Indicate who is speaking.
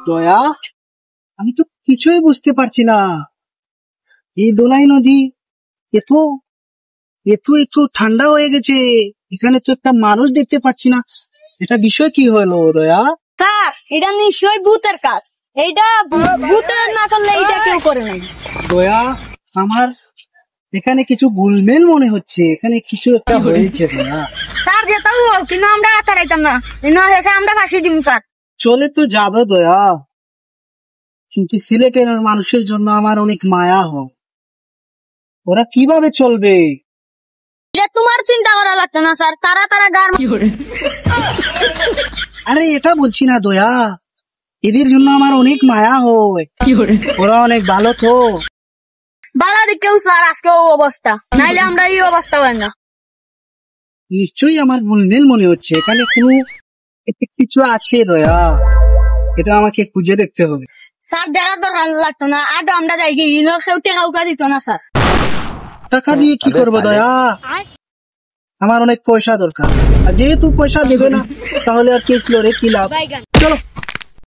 Speaker 1: দয়া, আমি তো কিছুই বুঝতে পারছি না। এই দোলাই নদী এত এত এত ঠান্ডা হয়ে গেছে, এখানে তো একটা মানুষ দেখতে পাচ্ছি না। এটা বিষয় কি হলো দয়া?
Speaker 2: স্যার, এটা নিশ্চয়ই ভূতের কাজ। এইটা ভূতের না করলে এইটা কেউ করে নাই।
Speaker 1: দয়া, আমার এখানে কিছু গোলমেল মনে হচ্ছে, এখানে কিছু একটা হয়েছে দয়া।
Speaker 2: স্যার যেটাও হোক, কিন্তু আমরা তাড়াইতাম না, শেষে আমরা ফাঁসি দিব স্যার।
Speaker 1: চলে তো যাবে দয়া, কিন্তু সিলেটের মানুষের জন্য আমার অনেক মায়া হয়। ওরা কিভাবে চলবে?
Speaker 2: এটা তোমার চিন্তা করা লাগতো না স্যার, তারা গার।
Speaker 1: আরে এটা বলছি না দয়া, এদের জন্য আমার অনেক মায়া হয়। ওরা অনেক ভালো তো।
Speaker 2: বালা দিকেও স্যার আজকে ও অবস্থা, নাইলে আমরা এই অবস্থা হয় না।
Speaker 1: নিশ্চয়ই আমার গোলমেল মনে হচ্ছে, এখানে কোনো কিছু আছে দয়া, এটা আমাকে খুঁজে দেখতে হবে।
Speaker 2: স্যার দেখা দরকার লাগতো না, আর আমরা যাই গিয়ে কেউ টেকা উকা দিত না স্যার।
Speaker 1: টাকা দিয়ে কি করবো দয়া? আমার অনেক পয়সা দরকার, আর যেহেতু পয়সা দেবে না তাহলে আর কে ছিল রে, কি লাভ? চলো।